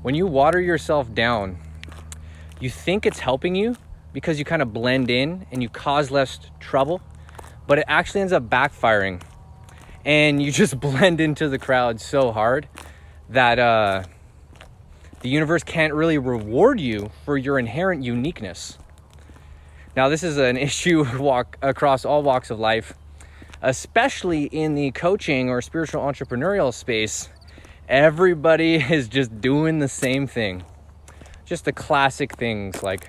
When you water yourself down, you think it's helping you because you kind of blend in and you cause less trouble, but it actually ends up backfiring, and you just blend into the crowd so hard that the universe can't really reward you for your inherent uniqueness. Now, this is an issue across all walks of life, especially in the coaching or spiritual entrepreneurial space. Everybody is just doing the same thing. Just the classic things like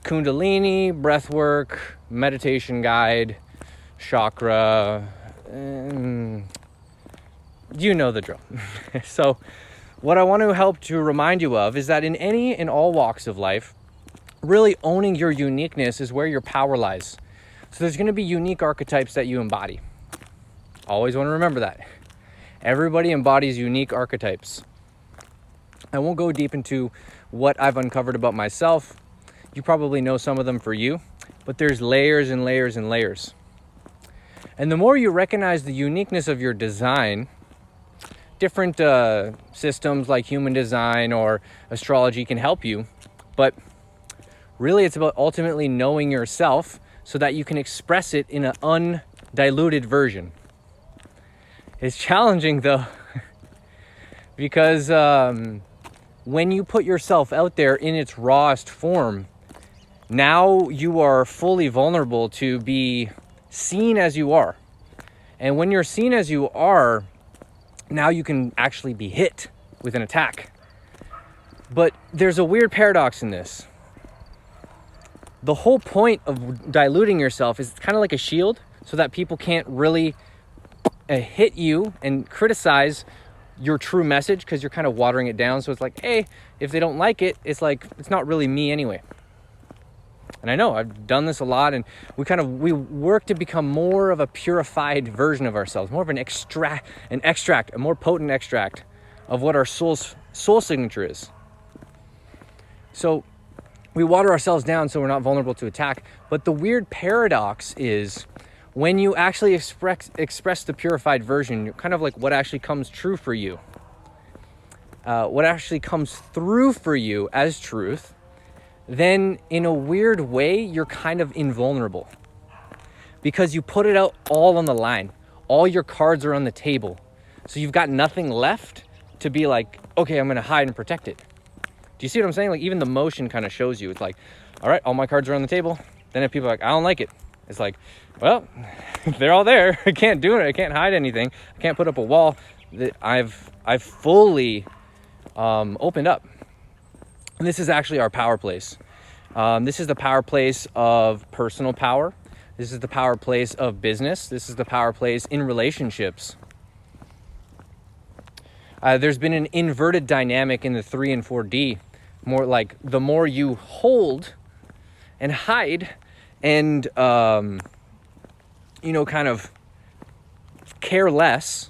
Kundalini, breathwork, meditation guide, chakra. You know the drill. So what I want to help to remind you of is that in any and all walks of life, really owning your uniqueness is where your power lies. So there's going to be unique archetypes that you embody. Always want to remember that. Everybody embodies unique archetypes. I won't go deep into what I've uncovered about myself. You probably know some of them for you, but there's layers and layers and layers. And the more you recognize the uniqueness of your design, different systems like human design or astrology can help you, but really it's about ultimately knowing yourself so that you can express it in an undiluted version. It's challenging though, because when you put yourself out there in its rawest form, now you are fully vulnerable to be seen as you are. And when you're seen as you are, now you can actually be hit with an attack. But there's a weird paradox in this. The whole point of diluting yourself is kind of like a shield so that people can't really hit you and criticize your true message because you're kind of watering it down. So it's like, hey, if they don't like it, it's like, it's not really me anyway. And I know I've done this a lot, and we work to become more of a purified version of ourselves, more of an extract, a more potent extract of what our soul signature is. So we water ourselves down so we're not vulnerable to attack. But the weird paradox is when you actually express the purified version, you're kind of like what actually comes true for you. What actually comes through for you as truth, then in a weird way, you're kind of invulnerable because you put it out all on the line. All your cards are on the table. So you've got nothing left to be like, okay, I'm going to hide and protect it. Do you see what I'm saying? Like even the motion kind of shows you. It's like, all right, all my cards are on the table. Then if people are like, I don't like it. It's like, well, they're all there. I can't do it. I can't hide anything. I can't put up a wall. I've fully opened up. And this is actually our power place. This is the power place of personal power. This is the power place of business. This is the power place in relationships. There's been an inverted dynamic in the 3 and 4D. More like the more you hold and hide and, kind of care less,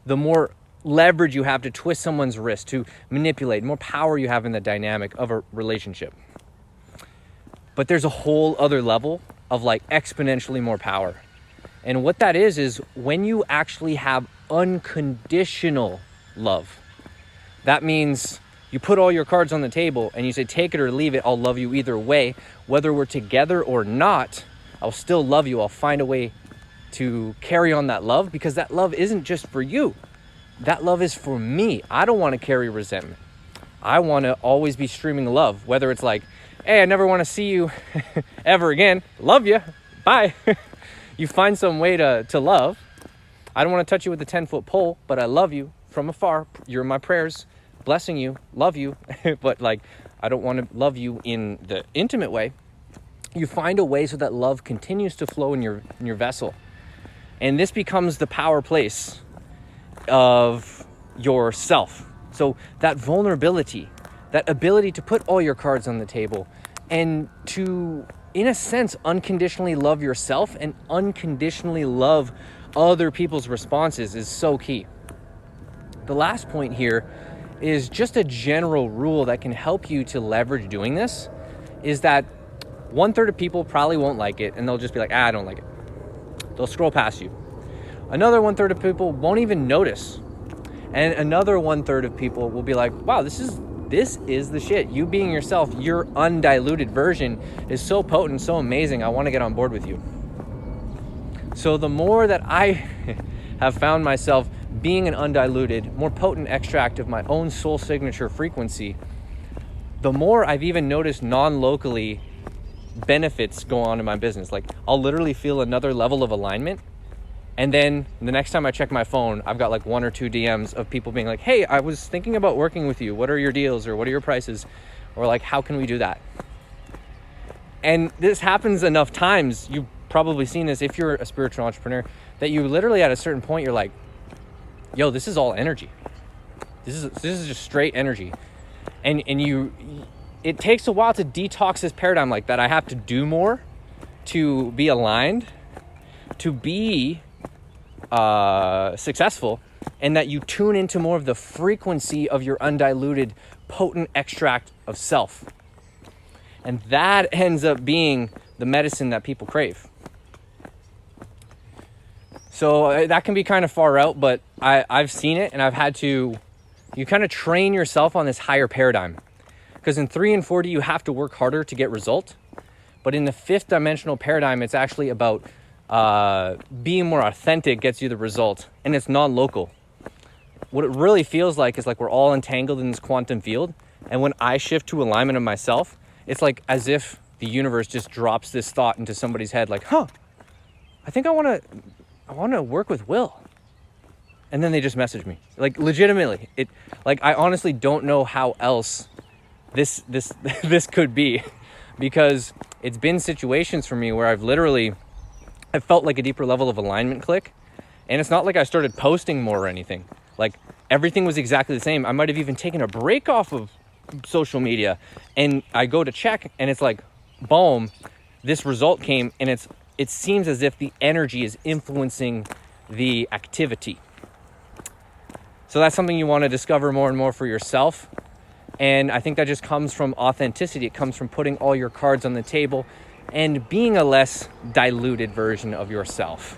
the more leverage you have to twist someone's wrist, to manipulate, more power you have in the dynamic of a relationship. But there's a whole other level of like exponentially more power. And what that is when you actually have unconditional love. That means you put all your cards on the table and you say, take it or leave it. I'll love you either way. Whether we're together or not, I'll still love you. I'll find a way to carry on that love, because that love isn't just for you. That love is for me. I don't want to carry resentment. I want to always be streaming love, whether it's like, hey, I never want to see you ever again. Love you. Bye. You find some way to love. I don't want to touch you with a 10-foot pole, but I love you from afar. You're in my prayers, blessing you, love you. But like, I don't want to love you in the intimate way. You find a way so that love continues to flow in your vessel. And this becomes the power place of yourself. So that vulnerability, that ability to put all your cards on the table and to, in a sense, unconditionally love yourself and unconditionally love other people's responses is so key. The last point here is just a general rule that can help you to leverage doing this, is that 1/3 of people probably won't like it and they'll just be like, I don't like it. They'll scroll past you. Another 1/3 of people won't even notice. And another 1/3 of people will be like, wow, this is the shit. You being yourself, your undiluted version is so potent, so amazing. I want to get on board with you. So the more that I have found myself being an undiluted, more potent extract of my own soul signature frequency, the more I've even noticed non-locally benefits go on in my business. Like, I'll literally feel another level of alignment, and then the next time I check my phone, I've got like 1 or 2 DMs of people being like, hey, I was thinking about working with you. What are your deals, or what are your prices? Or like, how can we do that? And this happens enough times, you've probably seen this if you're a spiritual entrepreneur, that you literally at a certain point, you're like, yo, this is all energy. This is just straight energy. And it takes a while to detox this paradigm like that. I have to do more to be aligned, to be successful, and that you tune into more of the frequency of your undiluted, potent extract of self. And that ends up being the medicine that people crave. So that can be kind of far out, but I've seen it, and I've had to, you kind of train yourself on this higher paradigm. Because in 3 and 4D, you have to work harder to get result. But in the 5th dimensional paradigm, it's actually about being more authentic gets you the result, and it's non-local. What it really feels like is like we're all entangled in this quantum field, and when I shift to alignment of myself, it's like as if the universe just drops this thought into somebody's head, like, I think I want to work with Will. And then they just message me, like, legitimately. I honestly don't know how else this could be, because it's been situations for me where I felt like a deeper level of alignment click. And it's not like I started posting more or anything. Like, everything was exactly the same. I might have even taken a break off of social media, and I go to check, and it's like, boom, this result came, and it seems as if the energy is influencing the activity. So that's something you want to discover more and more for yourself. And I think that just comes from authenticity. It comes from putting all your cards on the table and being a less diluted version of yourself,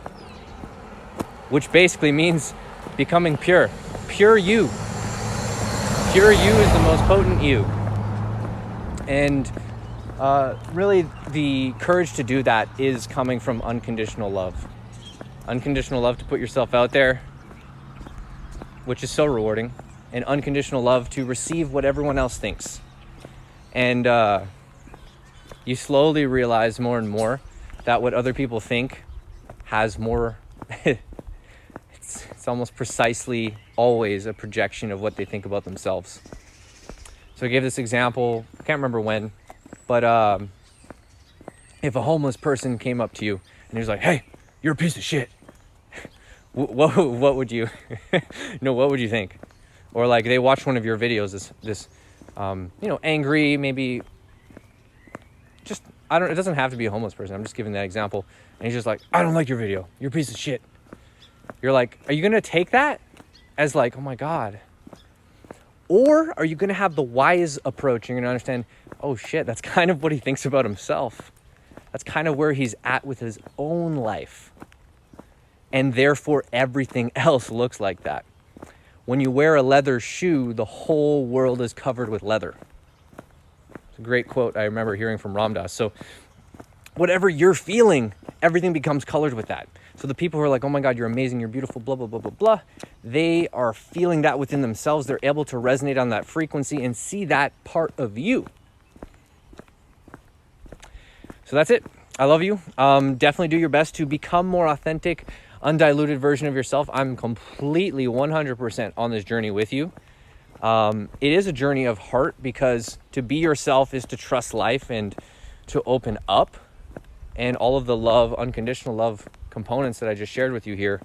which basically means becoming pure. Pure you. Pure you is the most potent you. And really the courage to do that is coming from unconditional love. Unconditional love to put yourself out there, which is so rewarding, and unconditional love to receive what everyone else thinks. And you slowly realize more and more that what other people think has more, it's almost precisely always a projection of what they think about themselves. So I gave this example, I can't remember when, but if a homeless person came up to you and he was like, hey, you're a piece of shit, what would you, what would you think? Or like they watch one of your videos, this angry, maybe just, it doesn't have to be a homeless person. I'm just giving that example. And he's just like, I don't like your video. You're a piece of shit. You're like, are you going to take that as like, oh my God? Or are you going to have the wise approach? You're going to understand, oh shit, that's kind of what he thinks about himself. That's kind of where he's at with his own life. And therefore everything else looks like that. When you wear a leather shoe, the whole world is covered with leather. It's a great quote I remember hearing from Ram Dass. So whatever you're feeling, everything becomes colored with that. So the people who are like, oh my God, you're amazing, you're beautiful, blah, blah, blah, blah, blah, they are feeling that within themselves. They're able to resonate on that frequency and see that part of you. So that's it. I love you. Definitely do your best to become more authentic, undiluted version of yourself. I'm completely 100% on this journey with you. It is a journey of heart, because to be yourself is to trust life and to open up, and all of the love, unconditional love components that I just shared with you here.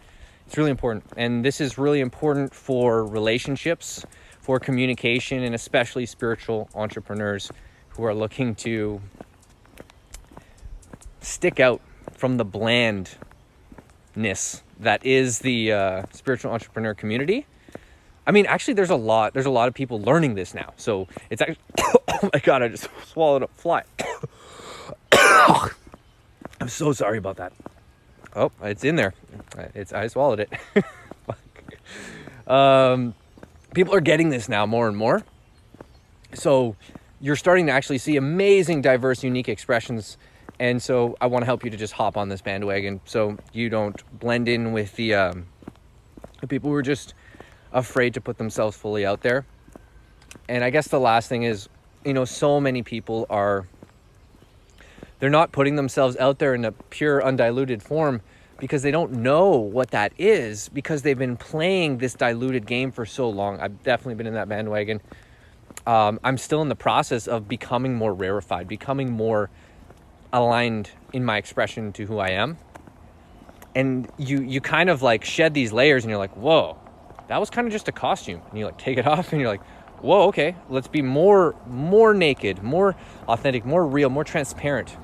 It's really important. And this is really important for relationships, for communication, and especially spiritual entrepreneurs who are looking to stick out from the blandness that is the spiritual entrepreneur community. I mean, actually, there's a lot of people learning this now. So it's actually, oh my God, I just swallowed a fly. I'm so sorry about that. Oh, it's in there. I swallowed it. People are getting this now more and more. So you're starting to actually see amazing, diverse, unique expressions. And so I want to help you to just hop on this bandwagon so you don't blend in with the people who are just afraid to put themselves fully out there. And I guess the last thing is, so many people they're not putting themselves out there in a pure, undiluted form because they don't know what that is, because they've been playing this diluted game for so long. I've definitely been in that bandwagon. I'm still in the process of becoming more rarefied, becoming more aligned in my expression to who I am. And you kind of like shed these layers and you're like, whoa, that was kind of just a costume. And you like take it off and you're like, whoa, okay, let's be more naked, more authentic, more real, more transparent.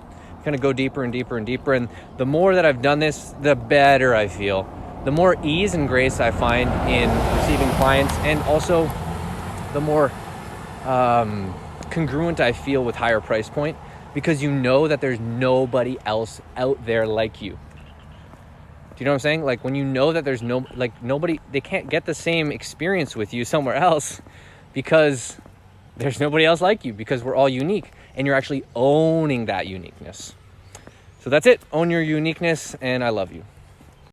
Kind of go deeper and deeper and deeper. And the more that I've done this, the better I feel. The more ease and grace I find in receiving clients, and also the more congruent I feel with higher price point, because you know that there's nobody else out there like you. Do you know what I'm saying? Like when you know that there's nobody, they can't get the same experience with you somewhere else because there's nobody else like you, because we're all unique and you're actually owning that uniqueness. So that's it. Own your uniqueness, and I love you.